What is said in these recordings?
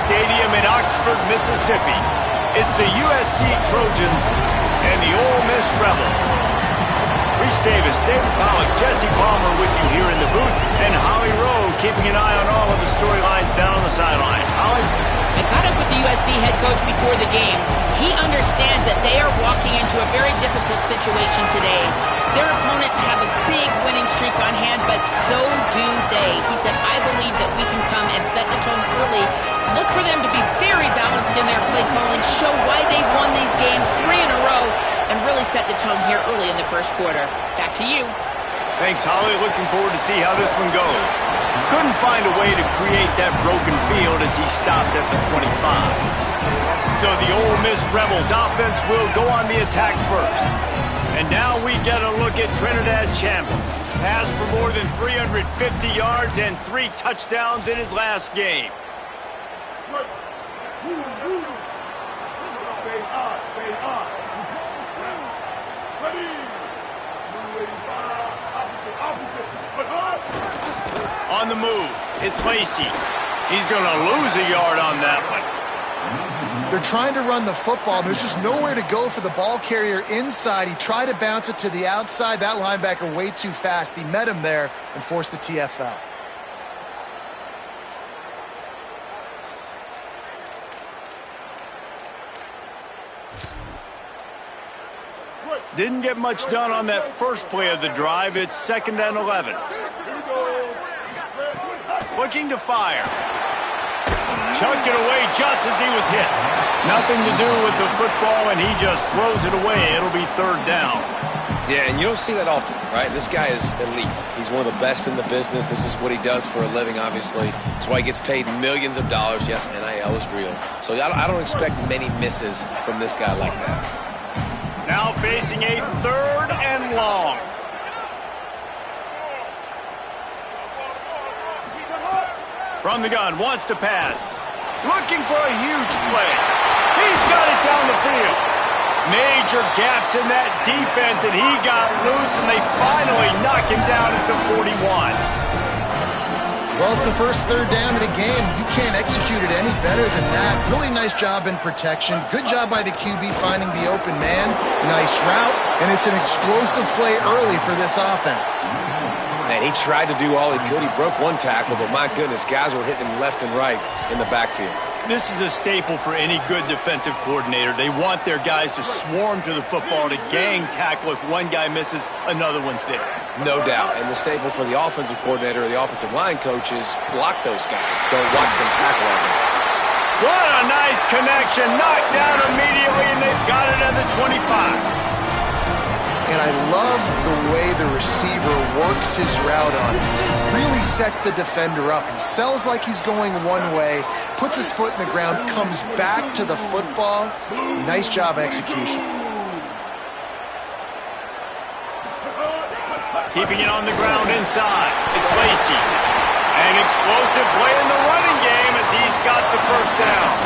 Stadium in Oxford, Mississippi. It's the USC Trojans and the Ole Miss Rebels. Reese Davis, David Pollock, Jesse Palmer with you here in the booth, and Holly Rowe keeping an eye on all of the storylines down on the sideline. Holly? I caught up with the USC head coach before the game. He understands that they are walking into a very difficult situation today. Their opponents have a big winning streak on hand, but so do they. He said, I believe that we can come and set the tone early. Look for them to be very balanced in their play calling, show why they've won these games 3 in a row, and really set the tone here early in the first quarter. Back to you. Thanks, Holly. Looking forward to see how this one goes. Couldn't find a way to create that broken field as he stopped at the 25. So the Ole Miss Rebels offense will go on the attack first. And now we get a look at Trinidad Chambliss. Passed for more than 350 yards and 3 touchdowns in his last game. On the move, it's Lacey. He's going to lose a yard on that one. They're trying to run the football. There's just nowhere to go for the ball carrier inside. He tried to bounce it to the outside. That linebacker way too fast. He met him there and forced the TFL. Didn't get much done on that first play of the drive. It's 2nd and 11. Looking to fire. Chucked it away just as he was hit. Nothing to do with the football, and he just throws it away. It'll be 3rd down. Yeah, and you don't see that often, right? This guy is elite. He's one of the best in the business. This is what he does for a living, obviously. That's why he gets paid millions of dollars. Yes, NIL is real. So I don't expect many misses from this guy like that. Now facing a 3rd and long. From the gun, wants to pass. Looking for a huge play. He's got it down the field. Major gaps in that defense, and he got loose, and they finally knock him down at the 41. Well, it's the first 3rd down of the game. You can't execute it any better than that. Really nice job in protection. Good job by the QB finding the open man. Nice route, and it's an explosive play early for this offense. Man, he tried to do all he could. He broke 1 tackle, but my goodness, guys were hitting him left and right in the backfield. This is a staple for any good defensive coordinator. They want their guys to swarm to the football, to gang tackle. If one guy misses, another one's there. No doubt. And the staple for the offensive coordinator or the offensive line coach is block those guys. Don't watch them tackle our guys. What a nice connection. Knocked down immediately, and they've got it at the 25. And I love the way the receiver works his route on this. He really sets the defender up. He sells like he's going one way, puts his foot in the ground, comes back to the football. Nice job of execution. Keeping it on the ground inside. It's Lacey. An explosive play in the running game as he's got the 1st down.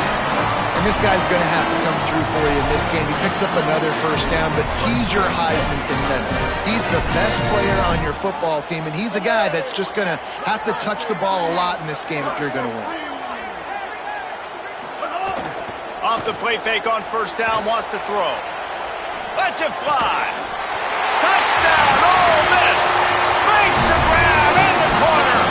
And this guy's going to have to come through for you in this game. He picks up another 1st down, but he's your Heisman contender. He's the best player on your football team, and he's a guy that's just going to have to touch the ball a lot in this game if you're going to win. Off the play fake on 1st down, wants to throw. Lets it fly. Touchdown, Ole Miss. Makes the grab in the corner.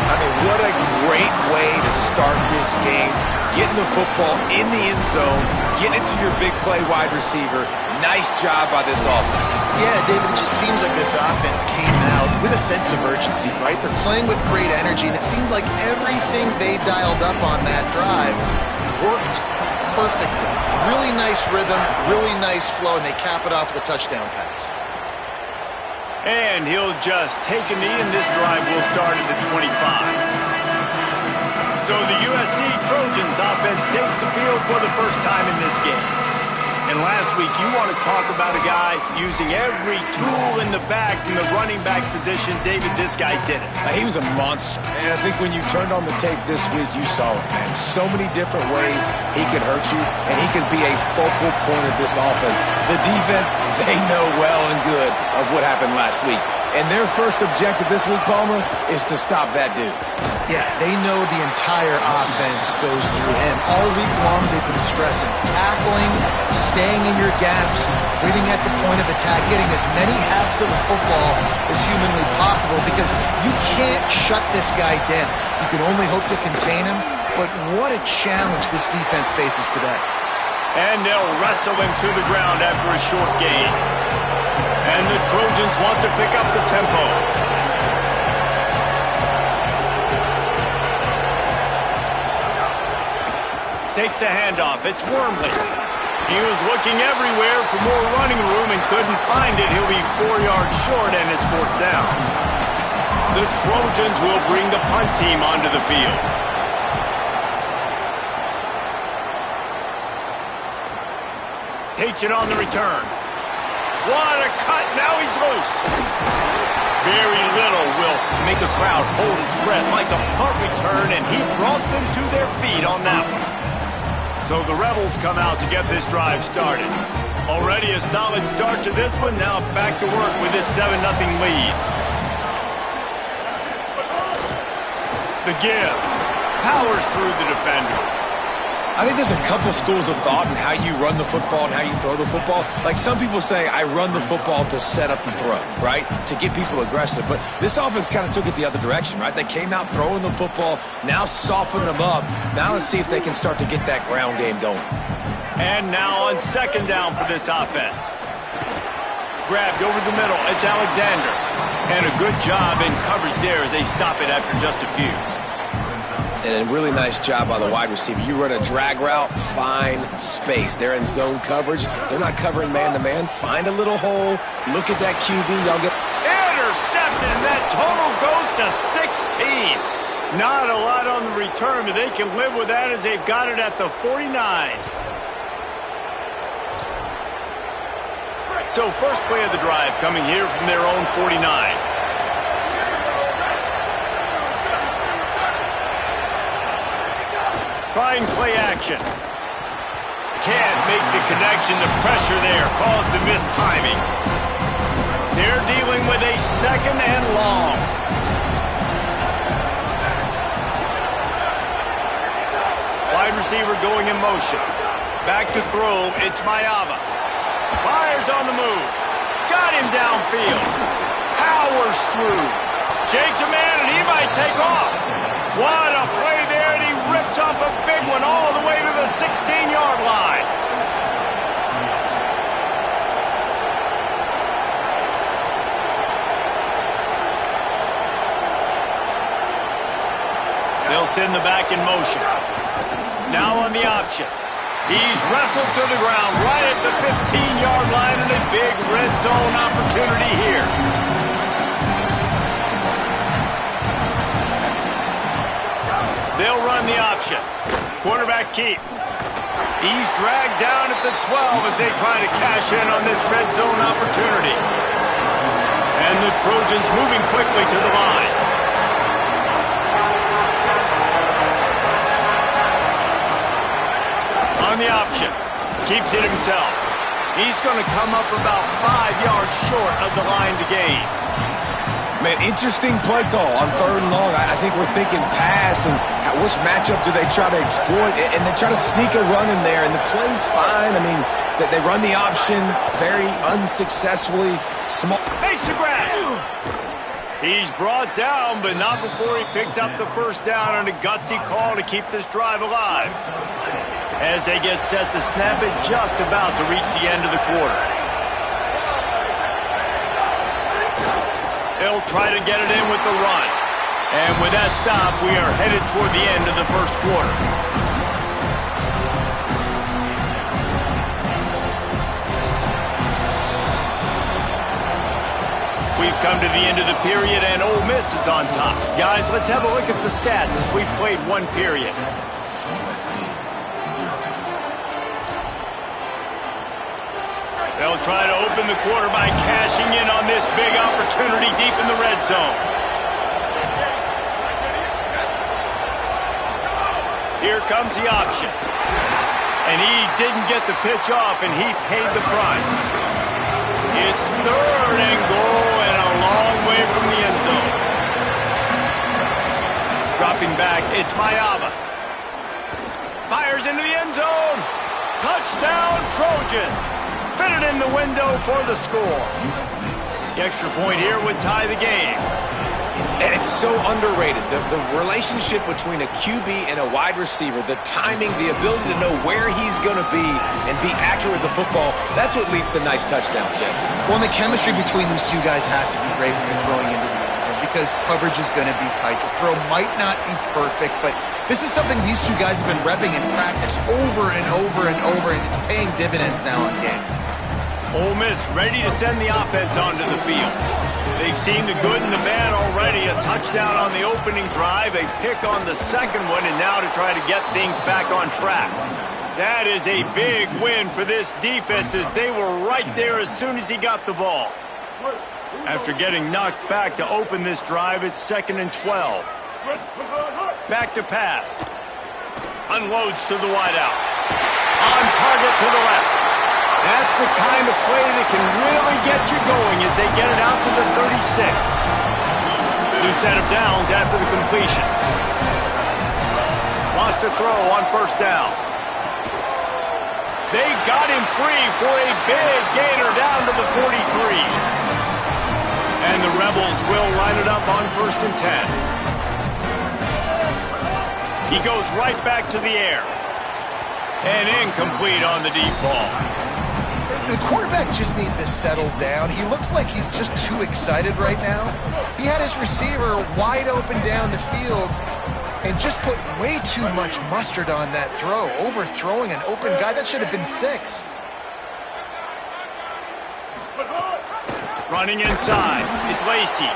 I mean, what a great way to start this game. Getting the football in the end zone, getting it to your big play wide receiver. Nice job by this offense. Yeah, David, it just seems like this offense came out with a sense of urgency, right? They're playing with great energy, and it seemed like everything they dialed up on that drive worked perfectly. Really nice rhythm, really nice flow, and they cap it off with a touchdown pass. And he'll just take a knee, and this drive will start at the 25. So the USC Trojans offense takes the field for the first time in this game. And last week, you want to talk about a guy using every tool in the bag from the running back position. David, this guy did it. He was a monster. And I think when you turned on the tape this week, you saw it, man. So many different ways he could hurt you, and he could be a focal point of this offense. The defense, they know well and good of what happened last week. And their first objective this week, Palmer, is to stop that dude. Yeah, they know the entire offense goes through him. All week long, they've been stressing tackling, staying in your gaps, waiting at the point of attack, getting as many hats to the football as humanly possible because you can't shut this guy down. You can only hope to contain him, but what a challenge this defense faces today. And they'll wrestle him to the ground after a short gain. And the Trojans want to pick up the tempo. Takes the handoff. It's Wormley. He was looking everywhere for more running room and couldn't find it. He'll be 4 yards short, and it's 4th down. The Trojans will bring the punt team onto the field. Takes it on the return. What a cut. Now he's loose. Very little will make a crowd hold its breath like a punt return, and he brought them to their feet on that one. So the Rebels come out to get this drive started. Already a solid start to this one. Now back to work with this 7-0 lead. The give. Powers through the defender. I think there's a couple schools of thought in how you run the football and how you throw the football. Like some people say, I run the football to set up the throw, right? To get people aggressive. But this offense kind of took it the other direction, right? They came out throwing the football, now softened them up. Now let's see if they can start to get that ground game going. And now on 2nd down for this offense. Grabbed over the middle. It's Alexander. And a good job in coverage there as they stop it after just a few. And a really nice job by the wide receiver. You run a drag route, find space. They're in zone coverage. They're not covering man-to-man. Find a little hole. Look at that QB. Y'all get intercepted, and that total goes to 16. Not a lot on the return, but they can live with that as they've got it at the 49. So first play of the drive coming here from their own 49. Trying play action. Can't make the connection. The pressure there caused the missed timing. They're dealing with a 2nd and long. Wide receiver going in motion. Back to throw. It's Mayava. Fires on the move. Got him downfield. Powers through. Shakes a man, and he might take off. What a play there, and he rips off a big one all the way to the 16-yard line. They'll send the back in motion. Now on the option. He's wrestled to the ground right at the 15-yard line, and a big red zone opportunity here. They'll run the option. Quarterback keep. He's dragged down at the 12 as they try to cash in on this red zone opportunity. And the Trojans moving quickly to the line. On the option. Keeps it himself. He's going to come up about 5 yards short of the line to gain. Man, interesting play call on 3rd and long. I think we're thinking pass and which matchup do they try to exploit, and they try to sneak a run in there, and the play's fine. I mean, they run the option very unsuccessfully. Small. Makes the grab. He's brought down, but not before he picks up the 1st down on a gutsy call to keep this drive alive. As they get set to snap it, just about to reach the end of the quarter. They'll try to get it in with the run. And with that stop, we are headed toward the end of the 1st quarter. We've come to the end of the period, and Ole Miss is on top. Guys, let's have a look at the stats as we've played 1 period. They'll try to open the quarter by cashing in on this big opportunity deep in the red zone. Here comes the option. And he didn't get the pitch off, and he paid the price. It's 3rd and goal and a long way from the end zone. Dropping back, it's Ncaa. Fires into the end zone. Touchdown, Trojans. Fitted in the window for the score. The extra point here would tie the game. And it's so underrated. The relationship between a QB and a wide receiver, the timing, the ability to know where he's going to be and be accurate with the football, that's what leads to nice touchdowns, Jesse. Well, and the chemistry between these two guys has to be great when you're throwing into the end zone because coverage is going to be tight. The throw might not be perfect, but this is something these two guys have been repping in practice over and over and over, and it's paying dividends now in game. Ole Miss ready to send the offense onto the field. They've seen the good and the bad already. A touchdown on the opening drive, a pick on the second one, and now to try to get things back on track. That is a big win for this defense as they were right there as soon as he got the ball. After getting knocked back to open this drive, it's 2nd and 12. Back to pass. Unloads to the wideout. On target to the left. That's the kind of play that can really get you going as they get it out to the 36. New set of downs after the completion. Lost a throw on 1st down. They got him free for a big gainer down to the 43. And the Rebels will line it up on 1st and 10. He goes right back to the air. And incomplete on the deep ball. The quarterback just needs to settle down. He looks like he's just too excited right now. He had his receiver wide open down the field and just put way too much mustard on that throw, overthrowing an open guy. That should have been 6. Running inside, it's Lacey.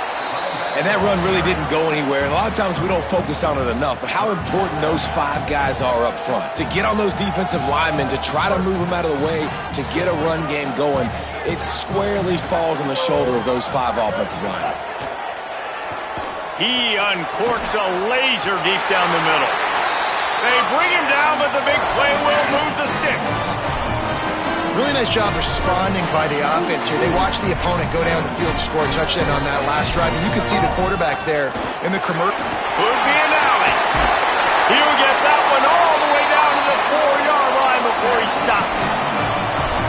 And that run really didn't go anywhere. And a lot of times we don't focus on it enough, but how important those 5 guys are up front. To get on those defensive linemen, to try to move them out of the way, to get a run game going, it squarely falls on the shoulder of those 5 offensive linemen. He uncorks a laser deep down the middle. They bring him down, but the big play will move the sticks. Really nice job responding by the offense here. They watched the opponent go down the field and score a touchdown on that last drive. And you can see the quarterback there in the commercial. Could be an alley. He'll get that one all the way down to the 4-yard line before he stopped.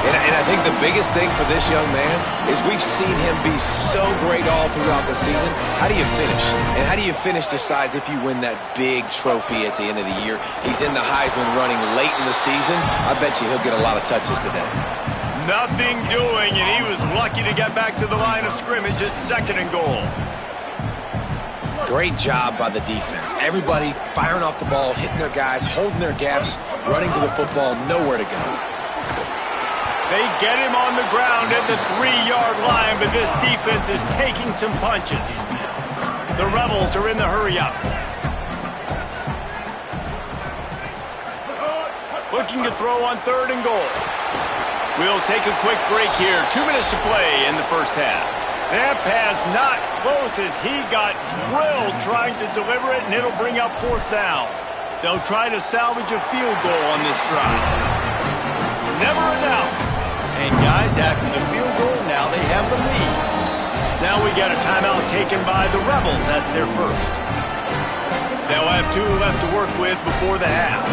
And I think the biggest thing for this young man is we've seen him be so great all throughout the season. How do you finish? And how do you finish decides if you win that big trophy at the end of the year. He's in the Heisman running late in the season. I bet you he'll get a lot of touches today. Nothing doing, and he was lucky to get back to the line of scrimmage at 2nd and goal. Great job by the defense. Everybody firing off the ball, hitting their guys, holding their gaps, running to the football, nowhere to go. They get him on the ground at the 3-yard line, but this defense is taking some punches. The Rebels are in the hurry-up. Looking to throw on 3rd and goal. We'll take a quick break here. 2 minutes to play in the first half. That pass not close as he got drilled trying to deliver it, and it'll bring up 4th down. They'll try to salvage a field goal on this drive. Never a doubt. And guys, after the field goal, now they have the lead. Now we got a timeout taken by the Rebels. That's their first. They'll have 2 left to work with before the half.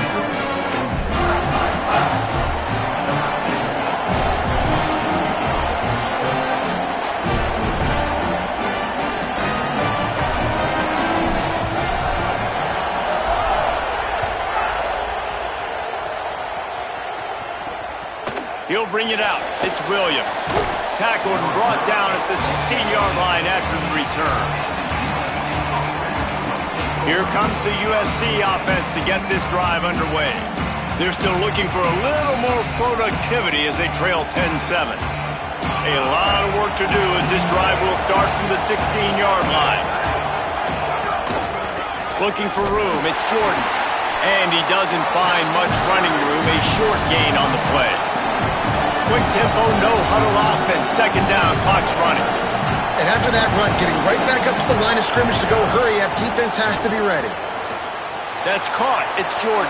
He'll bring it out. It's Williams. Tackled and brought down at the 16-yard line after the return. Here comes the USC offense to get this drive underway. They're still looking for a little more productivity as they trail 10-7. A lot of work to do as this drive will start from the 16-yard line. Looking for room. It's Jordan. And he doesn't find much running room. A short gain on the play. Quick tempo, no huddle offense. 2nd down, clock's running. And after that run, getting right back up to the line of scrimmage to go hurry up, defense has to be ready. That's caught. It's Jordan.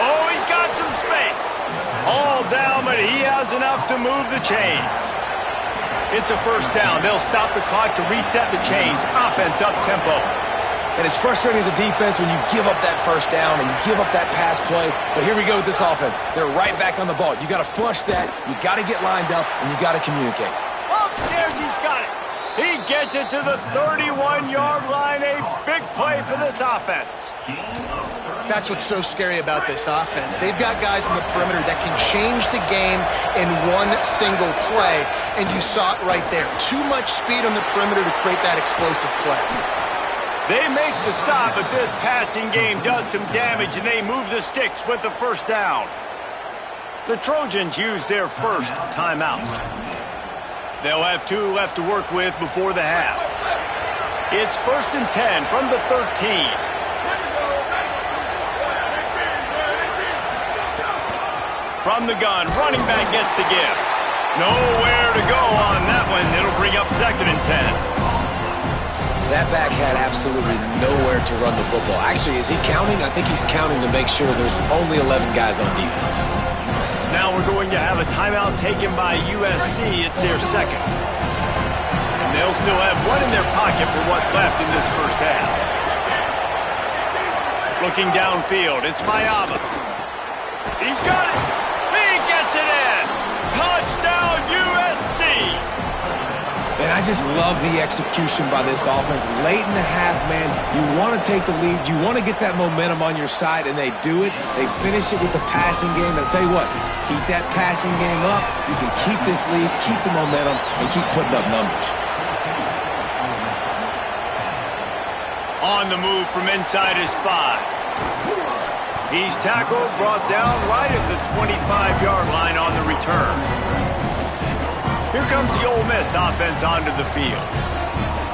Oh, he's got some space. All down, but he has enough to move the chains. It's a 1st down. They'll stop the clock to reset the chains. Offense up tempo. And it's frustrating as a defense when you give up that first down and you give up that pass play. But here we go with this offense. They're right back on the ball. You got to flush that. You got to get lined up, and you got to communicate. Upstairs, he's got it. He gets it to the 31-yard line. A big play for this offense. That's what's so scary about this offense. They've got guys in the perimeter that can change the game in one single play, and you saw it right there. Too much speed on the perimeter to create that explosive play. They make the stop, but this passing game does some damage, and they move the sticks with the first down. The Trojans use their first timeout. They'll have 2 left to work with before the half. It's 1st and 10 from the 13. From the gun, running back gets to give. Nowhere to go on that one. It'll bring up 2nd and 10. That back had absolutely nowhere to run the football. Actually, is he counting? I think he's counting to make sure there's only 11 guys on defense. Now we're going to have a timeout taken by USC. It's their second. And they'll still have one in their pocket for what's left in this first half. Looking downfield, it's Ncaa. He's got it. He gets it in. Touchdown, USC. And I just love the execution by this offense. Late in the half, man, you want to take the lead. You want to get that momentum on your side, and they do it. They finish it with the passing game. And I'll tell you what, keep that passing game up. You can keep this lead, keep the momentum, and keep putting up numbers. On the move from inside his 5. He's tackled, brought down right at the 25-yard line on the return. Here comes the Ole Miss offense onto the field.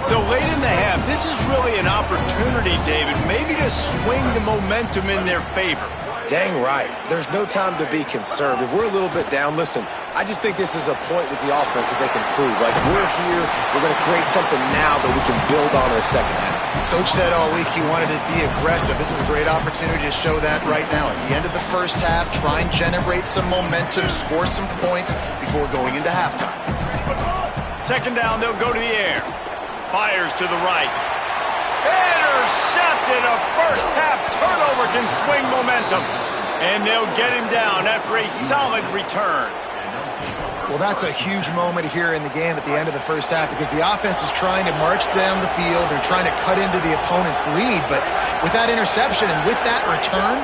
So late in the half, this is really an opportunity, David, maybe to swing the momentum in their favor. Dang right. There's no time to be concerned. If we're a little bit down, listen, I just think this is a point with the offense that they can prove. Like, we're here, we're going to create something now that we can build on in the second half. Coach said all week he wanted to be aggressive. This is a great opportunity to show that right now. At the end of the first half, try and generate some momentum, score some points before going into halftime. Second down, they'll go to the air. Fires to the right. Intercepted. A first half turnover can swing momentum. And they'll get him down after a solid return. Well, that's a huge moment here in the game at the end of the first half because the offense is trying to march down the field. They're trying to cut into the opponent's lead. But with that interception and with that return,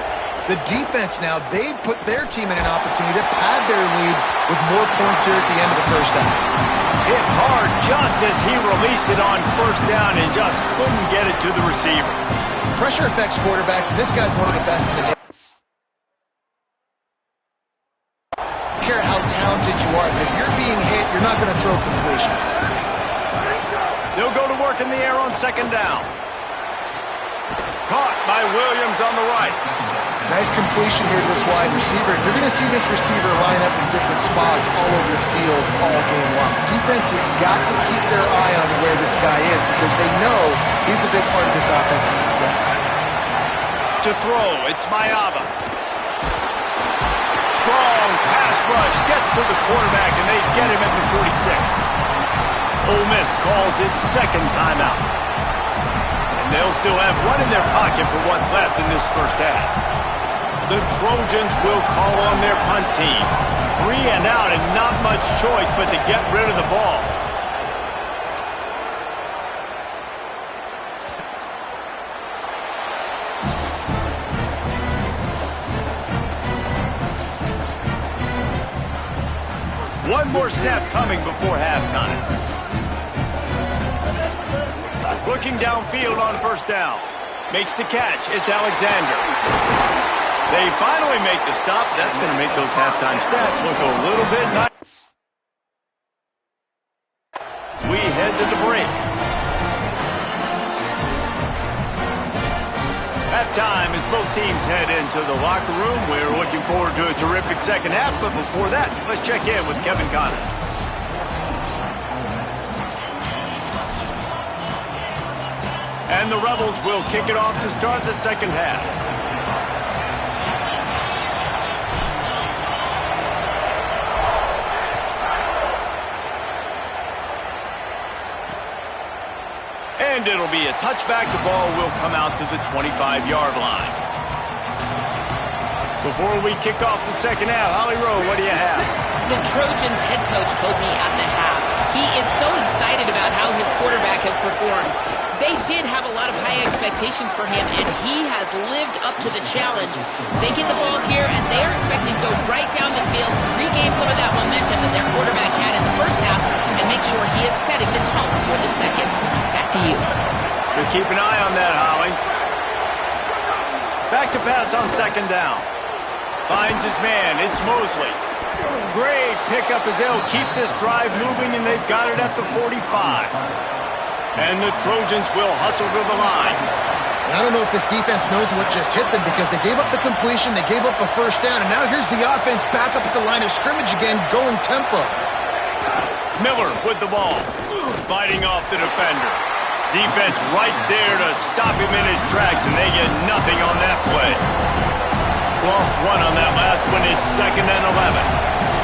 the defense now, they've put their team in an opportunity to pad their lead with more points here at the end of the first half. Hit hard just as he released it on first down and just couldn't get it to the receiver. Pressure affects quarterbacks, and this guy's one of the best in the nation. I don't care how talented you are, but if you're being hit, you're not going to throw completions. They'll go to work in the air on second down. Caught by Williams on the right. Nice completion here to this wide receiver. You're going to see this receiver line up in different spots all over the field all game long. Defense has got to keep their eye on where this guy is because they know he's a big part of this offense's success. To throw, it's Ncaa. Strong pass rush gets to the quarterback, and they get him at the 46. Ole Miss calls its second timeout. And they'll still have one in their pocket for what's left in this first half. The Trojans will call on their punt team. 3 and out and not much choice but to get rid of the ball. One more snap coming before halftime. Looking downfield on first down. Makes the catch. It's Alexander. They finally make the stop. That's going to make those halftime stats look a little bit nice. We head to the break. Halftime as both teams head into the locker room. We're looking forward to a terrific second half, but before that, let's check in with Kevin Connors. And the Rebels will kick it off to start the second half. And And it'll be a touchback. The ball will come out to the 25-yard line. Before we kick off the second half, Holly Rowe, what do you have? The Trojans head coach told me at the half he is so excited about how his quarterback has performed. They did have a lot of high expectations for him, and he has lived up to the challenge. They get the ball here, and they are expected to go right down the field, regain some of that momentum that their quarterback had in the first half, and make sure he is setting the tone for the second. Back to you. We'll keep an eye on that, Holly. Back to pass on second down. Finds his man. It's Mosley. Great pickup as they'll keep this drive moving, and they've got it at the 45. And the Trojans will hustle to the line. I don't know if this defense knows what just hit them because they gave up the completion, they gave up a first down, and now here's the offense back up at the line of scrimmage again, going tempo. Miller with the ball, fighting off the defender. Defense right there to stop him in his tracks, and they get nothing on that play. Lost one on that last one. It's 2nd and 11.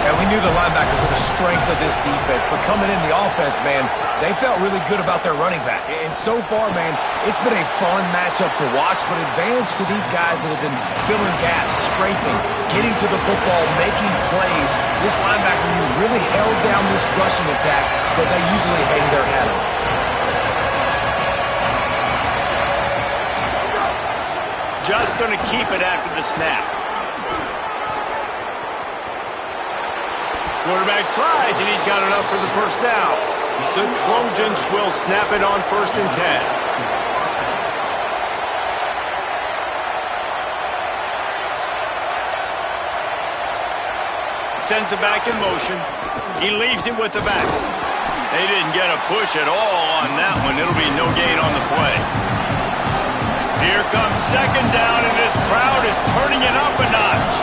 And we knew the linebackers were the strength of this defense, but coming in the offense, man, they felt really good about their running back. And so far, man, it's been a fun matchup to watch, but advantage to these guys that have been filling gaps, scraping, getting to the football, making plays. This linebacker really held down this rushing attack that they usually hang their hat on. Just going to keep it after the snap. Quarterback slides, and he's got enough for the first down. The Trojans will snap it on 1st and 10. Sends it back in motion. He leaves it with the back. They didn't get a push at all on that one. It'll be no gain on the play. Here comes 2nd down, and this crowd is turning it up a notch.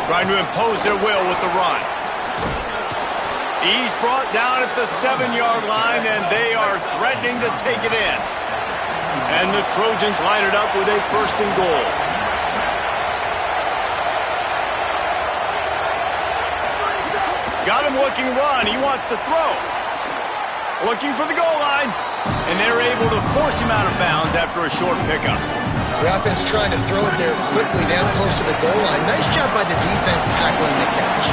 Trying to impose their will with the run. He's brought down at the 7-yard line, and they are threatening to take it in. And the Trojans line it up with a 1st and goal. Got him looking run. He wants to throw. Looking for the goal line. And they're able to force him out of bounds after a short pickup. The offense trying to throw it there quickly down close to the goal line. Nice job by the defense tackling the catch.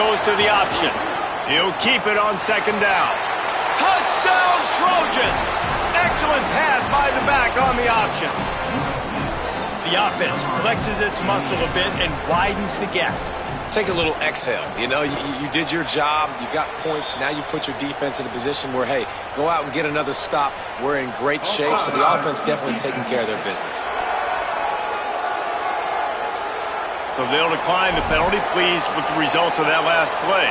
Goes to the option. He'll keep it on 2nd down. Touchdown, Trojans! Excellent pass by the back on the option. The offense flexes its muscle a bit and widens the gap. Take a little exhale. You know, you did your job. You got points. Now you put your defense in a position where, hey, go out and get another stop. We're in great shape, so the offense definitely taking care of their business. So they'll decline the penalty, pleased with the results of that last play.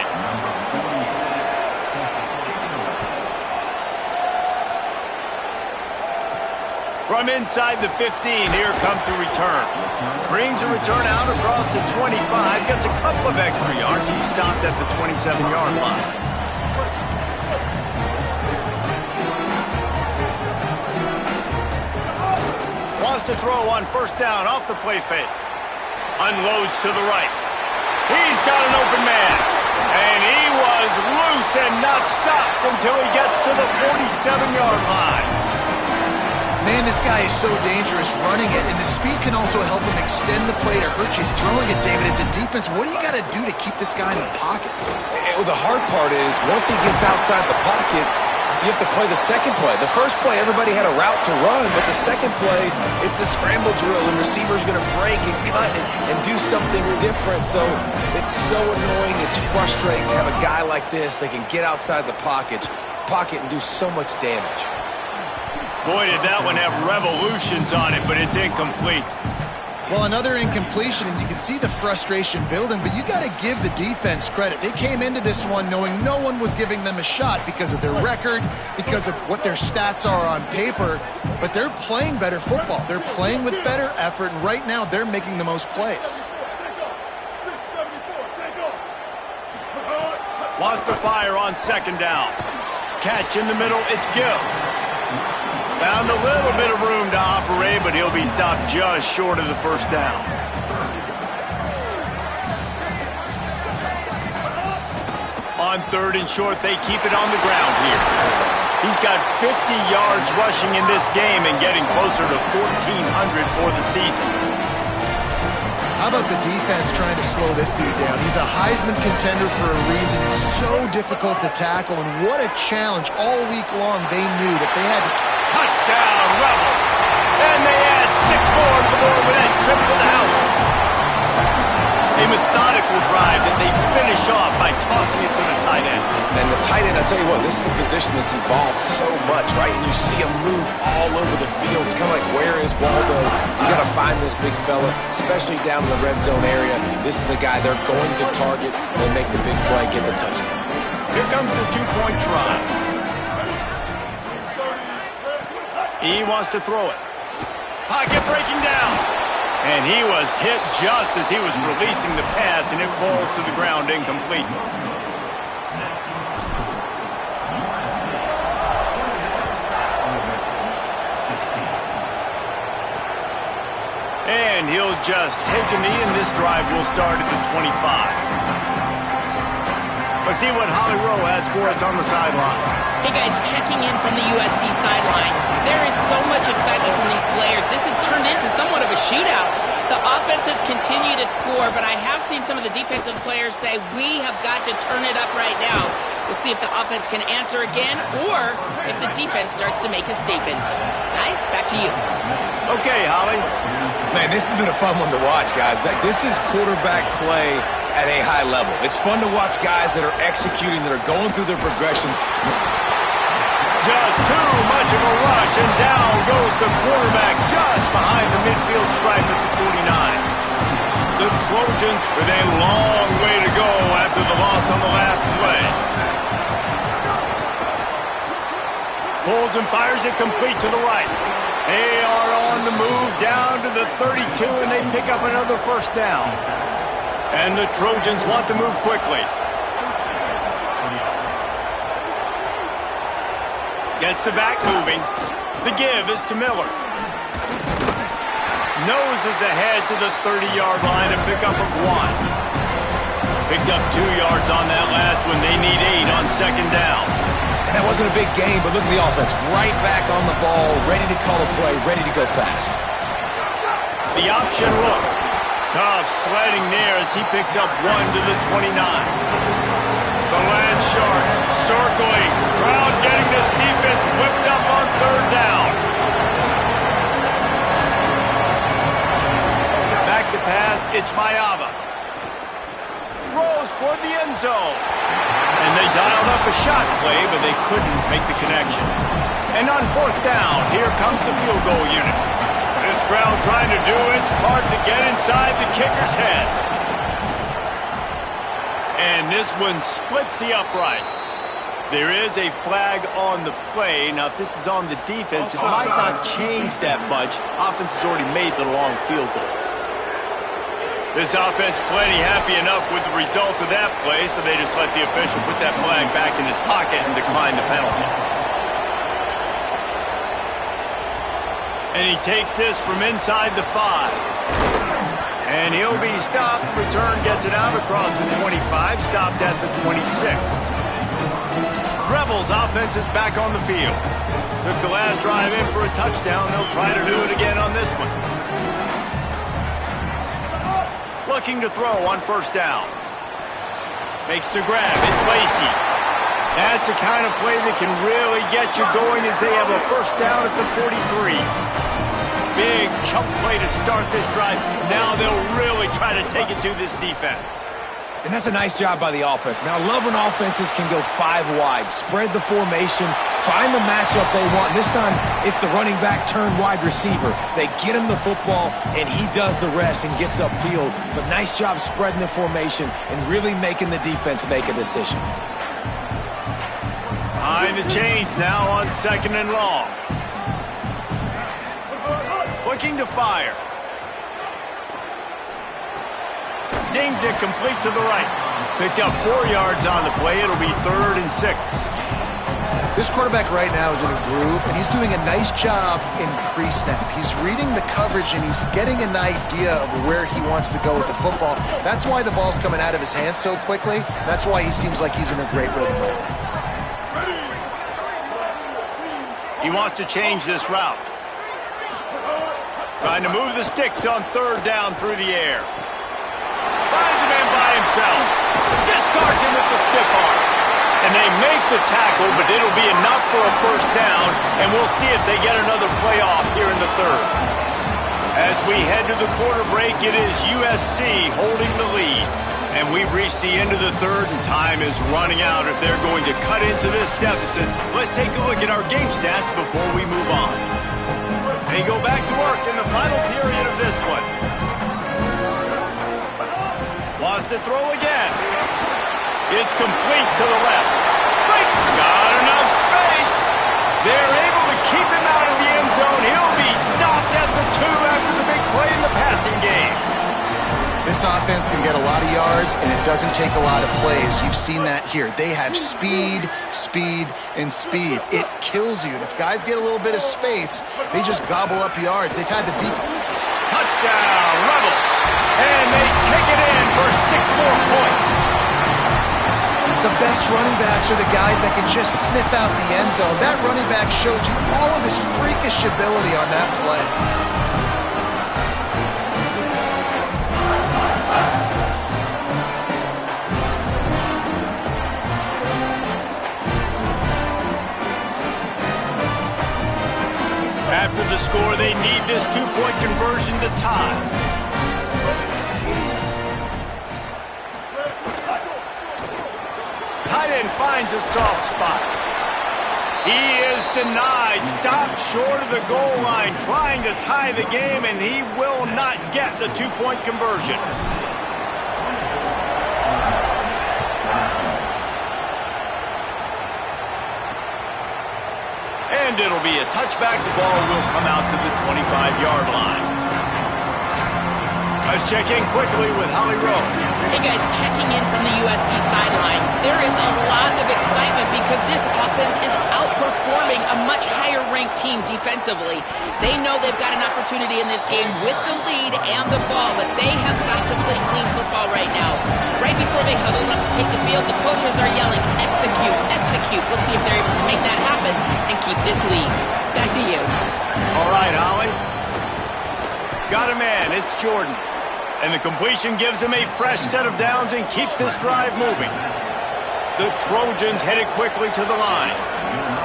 From inside the 15, here comes the return. Brings a return out across the 25, gets a couple of extra yards. He's stopped at the 27-yard line. Wants to throw on 1st down off the play fake. Unloads to the right. He's got an open man. And he was loose and not stopped until he gets to the 47-yard line. Man, this guy is so dangerous running it, and the speed can also help him extend the play to hurt you throwing it, David. As a defense, what do you got to do to keep this guy in the pocket? Well, the hard part is once he gets outside the pocket, you have to play the second play. The first play, everybody had a route to run, but the second play, it's the scramble drill, and receivers going to break and cut and do something different. So it's so annoying. It's frustrating to have a guy like this that can get outside the pocket and do so much damage. Boy, did that one have revolutions on it, but it's incomplete. Well, another incompletion, and you can see the frustration building, but you got to give the defense credit. They came into this one knowing no one was giving them a shot because of their record, because of what their stats are on paper, but they're playing better football. They're playing with better effort, and right now they're making the most plays. Wants to fire on 2nd down. Catch in the middle, it's Gill. Found a little bit of room to operate, but he'll be stopped just short of the 1st down. On 3rd and short, they keep it on the ground here. He's got 50 yards rushing in this game and getting closer to 1,400 for the season. How about the defense trying to slow this dude down? He's a Heisman contender for a reason. He's so difficult to tackle, and what a challenge all week long. They knew that they had to... Touchdown, Rebels! And they add 6 more to the board with that trip to the house. A methodical drive that they finish off by tossing it to the tight end. And the tight end, I'll tell you what, this is a position that's evolved so much, right? And you see him move all over the field. It's kind of like, where is Waldo? You got to find this big fella, especially down in the red zone area. This is the guy they're going to target and make the big play, get the touchdown. Here comes the 2-point try. He wants to throw it. Pocket breaking down. And he was hit just as he was releasing the pass, and it falls to the ground incomplete. And he'll just take a knee, and this drive will start at the 25. Let's see what Holly Rowe has for us on the sideline. Hey guys, checking in from the USC sideline. There is so much excitement from these players. This has turned into somewhat of a shootout. The offenses continue to score, but I have seen some of the defensive players say, we have got to turn it up right now. We'll see if the offense can answer again or if the defense starts to make a statement. Guys, back to you. Okay, Holly. Man, this has been a fun one to watch, guys. This is quarterback play at a high level. It's fun to watch guys that are executing, that are going through their progressions. Just too much of a rush, and down goes the quarterback just behind the midfield stripe at the 49. The Trojans with a long way to go after the loss on the last play. Pulls and fires it complete to the right. They are on the move down to the 32, and they pick up another first down. And the Trojans want to move quickly. Gets the back moving. The give is to Miller. Noses ahead to the 30-yard line, a pickup of 1. Picked up 2 yards on that last one. They need 8 on 2nd down. And that wasn't a big gain, but look at the offense. Right back on the ball, ready to call a play, ready to go fast. The option look. Tough sledding there as he picks up 1 to the 29. The Land Sharks circling. Crowd getting this defense whipped up on 3rd down. Back to pass, it's Mayava. Throws toward the end zone. And they dialed up a shot play, but they couldn't make the connection. And on 4th down, here comes the field goal unit. This crowd trying to do its part to get inside the kicker's head. And this one splits the uprights. There is a flag on the play. Now, if this is on the defense, it might not change that much. Offense has already made the long field goal. This offense plenty happy enough with the result of that play, so they just let the official put that flag back in his pocket and decline the penalty. And he takes this from inside the 5. And he'll be stopped. Return gets it out across the 25, stopped at the 26. Rebels offense is back on the field. Took the last drive in for a touchdown. They'll try to do it again on this one. Looking to throw on 1st down. Makes the grab. It's Lacey. That's the kind of play that can really get you going as they have a 1st down at the 43. Big chunk play to start this drive. Now they'll really try to take it to this defense. And that's a nice job by the offense. Now, I love when offenses can go 5 wide, spread the formation, find the matchup they want. This time, it's the running back turned wide receiver. They get him the football, and he does the rest and gets upfield. But nice job spreading the formation and really making the defense make a decision. Behind the chains now on 2nd and long. Looking to fire. Zings it complete to the right. Picked up 4 yards on the play. It'll be 3rd and 6. This quarterback right now is in a groove, and he's doing a nice job in pre-snap. He's reading the coverage, and he's getting an idea of where he wants to go with the football. That's why the ball's coming out of his hands so quickly. That's why he seems like he's in a great rhythm right now. He wants to change this route. Trying to move the sticks on third down through the air. Finds a man by himself. Discards him with the stiff arm. And they make the tackle, but it'll be enough for a first down, and we'll see if they get another playoff here in the third. As we head to the quarter break, it is USC holding the lead. And we've reached the end of the third, and time is running out if they're going to cut into this deficit. Let's take a look at our game stats before we move on. They go back to work in the final period of this one. Wants to throw again. It's complete to the left. Got enough space. They're able to keep him out of the end zone. He'll be stopped at the 2 after the big play in the passing game. This offense can get a lot of yards, and it doesn't take a lot of plays. You've seen that here. They have speed, speed, and speed. It kills you. And if guys get a little bit of space, they just gobble up yards. They've had the deep... Touchdown, Rebels. And they take it in for 6 more points. The best running backs are the guys that can just sniff out the end zone. That running back showed you all of his freakish ability on that play. After the score, they need this 2-point conversion to tie. Tight end finds a soft spot. He is denied. Stopped short of the goal line, trying to tie the game, and he will not get the 2-point conversion. And it'll be a touchback. The ball will come out to the 25-yard line. Let's check in quickly with Holly Rowe. Hey guys, checking in from the USC sideline. There is a lot of excitement because this offense is outperforming a much higher-ranked team defensively. They know they've got an opportunity in this game with the lead and the ball, but they have got to play clean football right now. Right before they huddle up to take the field, the coaches are yelling, execute, execute. We'll see if they're able to make that happen and keep this lead. Back to you. All right, Holly. Got a man. It's Jordan. And the completion gives him a fresh set of downs and keeps this drive moving. The Trojans headed quickly to the line.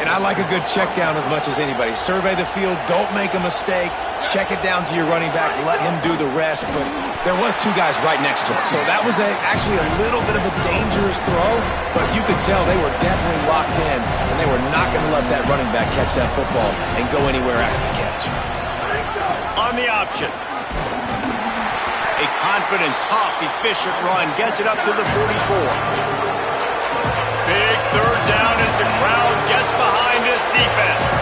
And I like a good check down as much as anybody. Survey the field, don't make a mistake, check it down to your running back, let him do the rest. But there was 2 guys right next to him. So that was actually a little bit of a dangerous throw, but you could tell they were definitely locked in, and they were not going to let that running back catch that football and go anywhere after the catch. On the option. A confident, tough, efficient run gets it up to the 44. Big third down as the crowd gets behind this defense.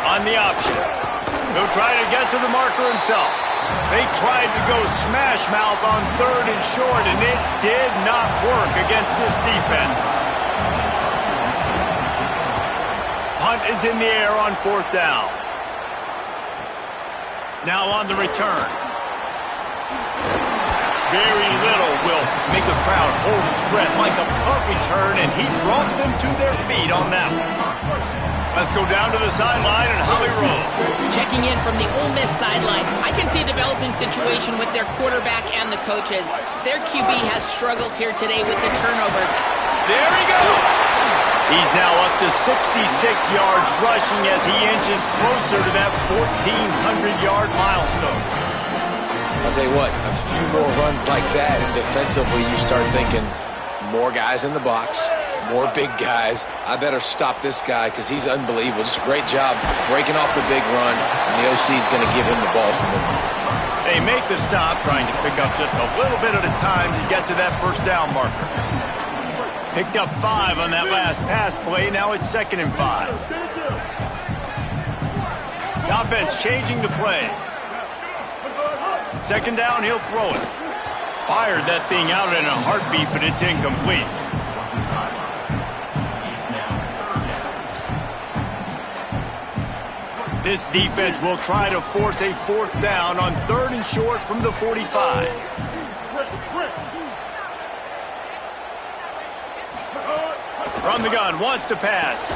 On the option. He'll try to get to the marker himself. They tried to go smash mouth on 3rd and short, and it did not work against this defense. Punt is in the air on 4th down. Now on the return. Very little will make a crowd hold its breath like a punt return, and he brought them to their feet on that one. Let's go down to the sideline and Holly Rowe. Checking in from the Ole Miss sideline, I can see a developing situation with their quarterback and the coaches. Their QB has struggled here today with the turnovers. There he goes! He's now up to 66 yards rushing as he inches closer to that 1,400-yard milestone. I'll tell you what, a few more runs like that, and defensively you start thinking more guys in the box, more big guys. I better stop this guy because he's unbelievable. Just a great job breaking off the big run, and the OC is going to give him the ball some more. They make the stop, trying to pick up just a little bit at a time to get to that first down marker. Picked up 5 on that last pass play. Now it's 2nd and 5. The offense changing the play. 2nd down, he'll throw it. Fired that thing out in a heartbeat, but it's incomplete. This defense will try to force a 4th down on 3rd and short from the 45. From the gun, wants to pass.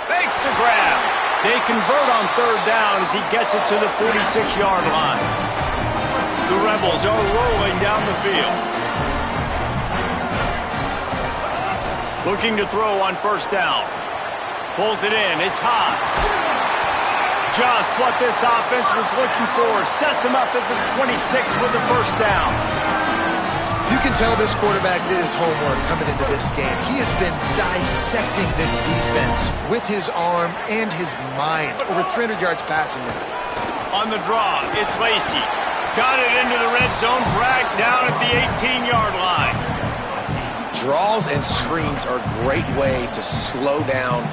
Fakes to grab. They convert on 3rd down as he gets it to the 46-yard line. The Rebels are rolling down the field. Looking to throw on 1st down. Pulls it in. It's hot. Just what this offense was looking for. Sets him up at the 26 with the 1st down. You can tell this quarterback did his homework coming into this game. He has been dissecting this defense with his arm and his mind. Over 300 yards passing now. On the draw, it's Lacey. Got it into the red zone, dragged down at the 18-yard line. Draws and screens are a great way to slow down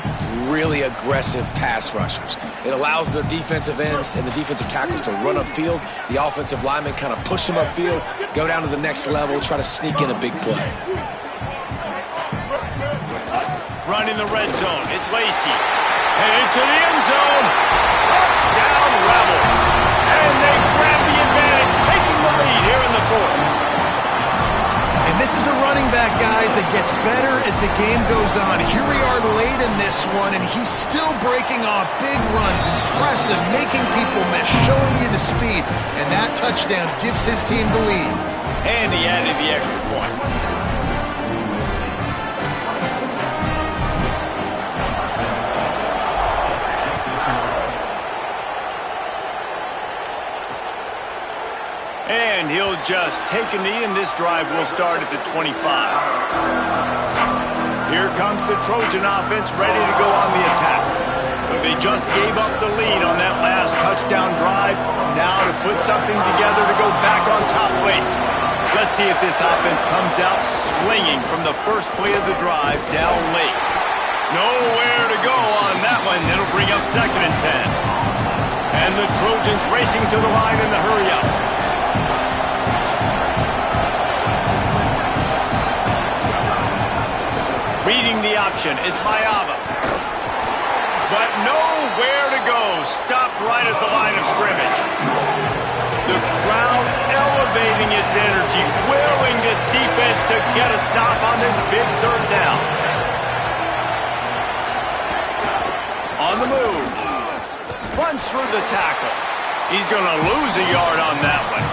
really aggressive pass rushers. It allows the defensive ends and the defensive tackles to run upfield. The offensive linemen kind of push them upfield, go down to the next level, try to sneak in a big play. Running the red zone, it's Lacey. Headed to the end zone. Touchdown Rebels. And they grab the advantage, taking the lead here in the 4th. And this is a running back, guys, that gets better as the game goes on. Here we are late in this one, and he's still breaking off big runs. Impressive, making people miss, showing you the speed. And that touchdown gives his team the lead. And he added the extra point. And he'll just take a knee, and this drive will start at the 25. Here comes the Trojan offense ready to go on the attack. But they just gave up the lead on that last touchdown drive. Now to put something together to go back on top late. Let's see if this offense comes out swinging from the first play of the drive down late. Nowhere to go on that one. It'll bring up 2nd and 10. And the Trojans racing to the line in the hurry-up. Reading the option, it's Mayava. But nowhere to go. Stopped right at the line of scrimmage. The crowd elevating its energy, willing this defense to get a stop on this big 3rd down. On the move. Runs through the tackle. He's going to lose a yard on that one.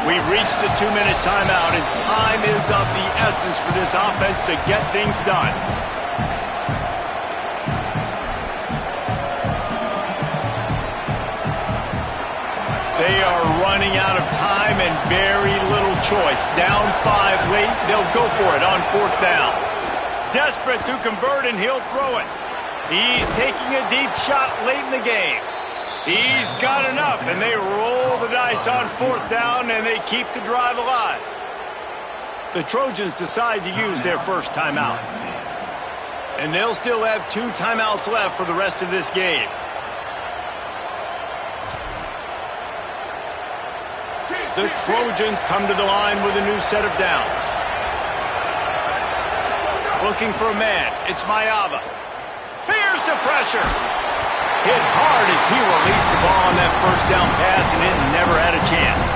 We've reached the 2-minute timeout, and time is of the essence for this offense to get things done. They are running out of time and very little choice. Down 5 late, they'll go for it on 4th down. Desperate to convert, and he'll throw it. He's taking a deep shot late in the game. He's got enough, and they roll the dice on 4th down, and they keep the drive alive. The Trojans decide to use their first timeout. And they'll still have 2 timeouts left for the rest of this game. The Trojans come to the line with a new set of downs. Looking for a man, it's Mayava. Here's the pressure. Hit hard as he released the ball on that 1st down pass, and it never had a chance.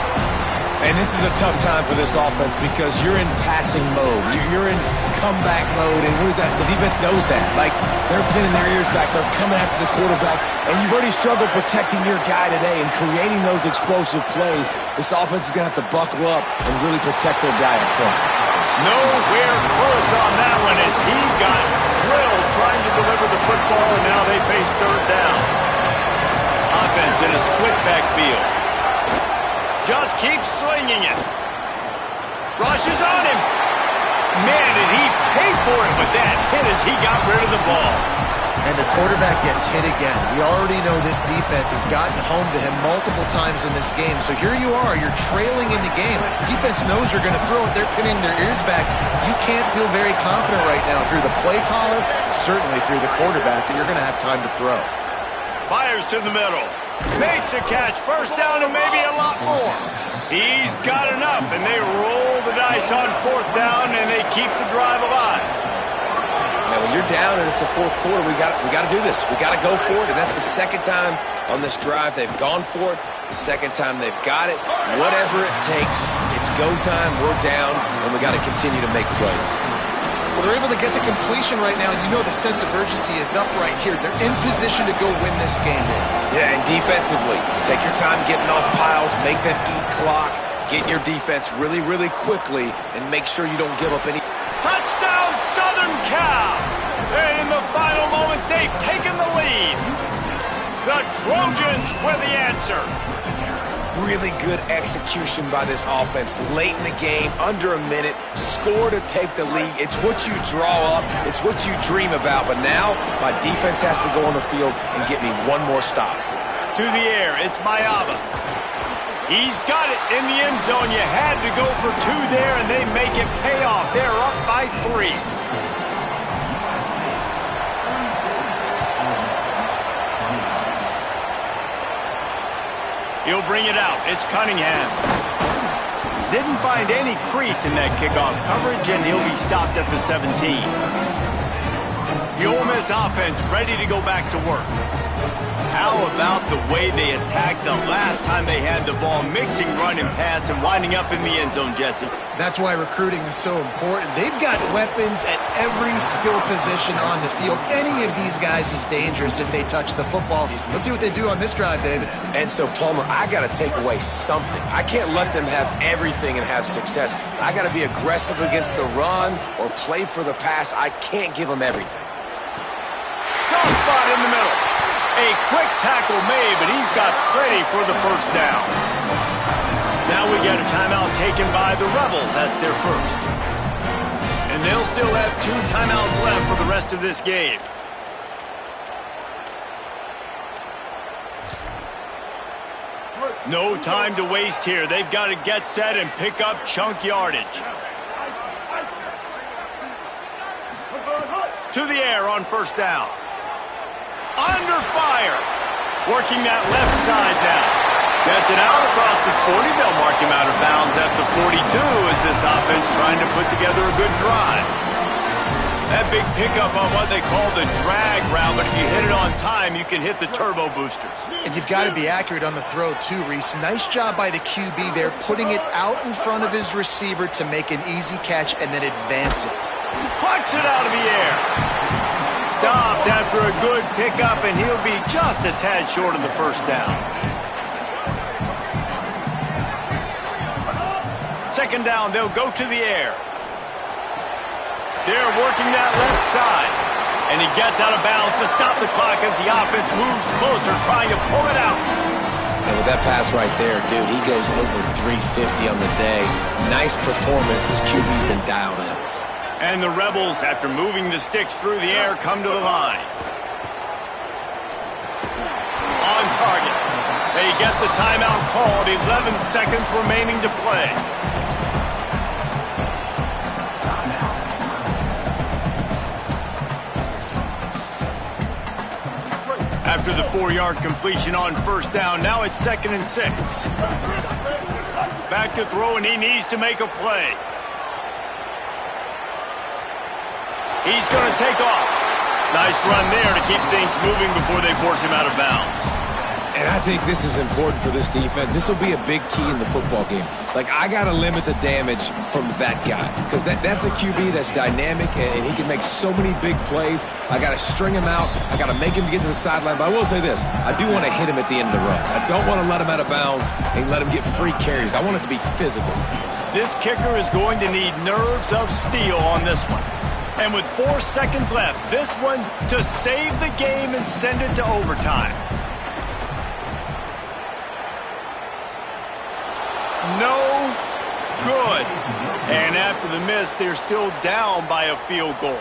And this is a tough time for this offense because you're in passing mode. You're in comeback mode, and what is that? The defense knows that. Like, they're pinning their ears back. They're coming after the quarterback, and you've already struggled protecting your guy today and creating those explosive plays. This offense is going to have to buckle up and really protect their guy up front. Nowhere close on that one as he got drilled trying to deliver the football, and now they face 3rd down. Offense in a split backfield. Just keeps slinging it. Rushes on him. Man, did he pay for it with that hit as he got rid of the ball. And the quarterback gets hit again. We already know this defense has gotten home to him multiple times in this game. So here you are, you're trailing in the game. Defense knows you're going to throw it. They're pinning their ears back. You can't feel very confident right now if you're the play caller, certainly if you're the quarterback, that you're going to have time to throw. Fires to the middle. Makes a catch. 1st down and maybe a lot more. He's got enough, and they roll the dice on 4th down, and they keep the drive alive. you're down and it's the fourth quarter. We got to do this. We got to go for it, and that's the second time on this drive they've gone for it. The second time they've got it. Whatever it takes, it's go time. We're down, and we got to continue to make plays. Well, they're able to get the completion right now. You know the sense of urgency is up right here. They're in position to go win this game. Yeah, and defensively, take your time getting off piles, make them eat clock, get your defense really, really quickly, and make sure you don't give up any. Touchdown, Southern Cal! And in the final moments, they've taken the lead. The Trojans with the answer. Really good execution by this offense late in the game, under a minute, score to take the lead. It's what you draw up, it's what you dream about, but now my defense has to go on the field and get me one more stop. To the air, it's Mayava. He's got it in the end zone. You had to go for two there, and they make it pay off. They're up by 3. He'll bring it out. It's Cunningham. Didn't find any crease in that kickoff coverage, and he'll be stopped at the 17. The Ole Miss offense ready to go back to work. How about the way they attacked the last time they had the ball, mixing run and pass and winding up in the end zone, Jesse? That's why recruiting is so important. They've got weapons at every skill position on the field. Any of these guys is dangerous if they touch the football. Let's see what they do on this drive, David. And so, Palmer, I got to take away something. I can't let them have everything and have success. I got to be aggressive against the run or play for the pass. I can't give them everything. Soft spot in the middle. A quick tackle made, but he's got plenty for the first down. Now we get a timeout taken by the Rebels. That's their first. And they'll still have 2 timeouts left for the rest of this game. No time to waste here. They've got to get set and pick up chunk yardage. To the air on first down. Under fire. Working that left side now. Gets it out across the 40. They'll mark him out of bounds at the 42 as this offense trying to put together a good drive. That big pickup on what they call the drag route, but if you hit it on time, you can hit the turbo boosters. And you've got to be accurate on the throw, too, Reese. Nice job by the QB there, putting it out in front of his receiver to make an easy catch and then advance it. Plucks it out of the air. Stopped after a good pickup, and he'll be just a tad short of the first down. Second down, they'll go to the air. They're working that left side. And he gets out of bounds to stop the clock as the offense moves closer, trying to pull it out. And with that pass right there, dude, he goes over 350 on the day. Nice performance. His QB's been dialed in. And the Rebels, after moving the sticks through the air, come to the line. On target. They get the timeout called. 11 seconds remaining to play. After the 4-yard completion on first down, now it's 2nd and 6. Back to throw, and he needs to make a play. He's going to take off. Nice run there to keep things moving before they force him out of bounds. And I think this is important for this defense. This will be a big key in the football game. Like, I got to limit the damage from that guy because that's a QB that's dynamic and he can make so many big plays. I got to string him out. I got to make him get to the sideline. But I will say this. I do want to hit him at the end of the runs. I don't want to let him out of bounds and let him get free carries. I want it to be physical. This kicker is going to need nerves of steel on this one. And with 4 seconds left, this one to save the game and send it to overtime. No good. And after the miss, they're still down by a field goal.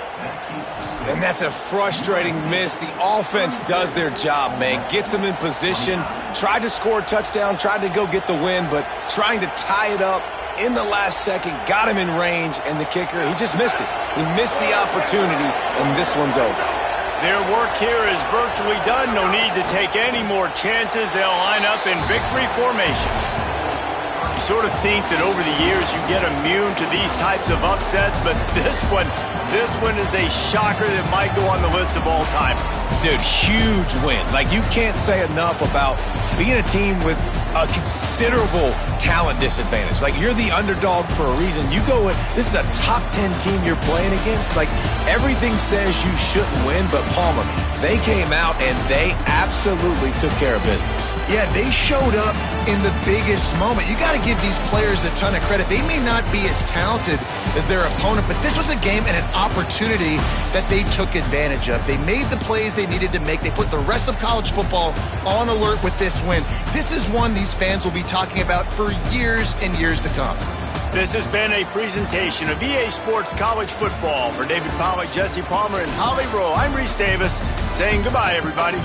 And that's a frustrating miss. The offense does their job, man. Gets them in position, tried to score a touchdown, tried to go get the win, but trying to tie it up in the last second, got him in range, and the kicker, he just missed it. He missed the opportunity, and this one's over. Their work here is virtually done. No need to take any more chances. They'll line up in victory formation. sort of think that over the years you get immune to these types of upsets, but this one is a shocker that might go on the list of all time. Dude, huge win. Like, you can't say enough about being a team with a considerable talent disadvantage. Like, you're the underdog for a reason. You go in, this is a top 10 team you're playing against. Like, everything says you shouldn't win, but Palmer, they came out and they absolutely took care of business. Yeah, they showed up in the biggest moment. You got to give these players a ton of credit. They may not be as talented as their opponent, but this was a game and an opportunity that they took advantage of. They made the plays they needed to make. They put the rest of college football on alert with this win. This is one these fans will be talking about for years and years to come. This has been a presentation of EA Sports College Football. For David Pollack, Jesse Palmer, and Holly Rowe, I'm Reese Davis saying goodbye, everybody.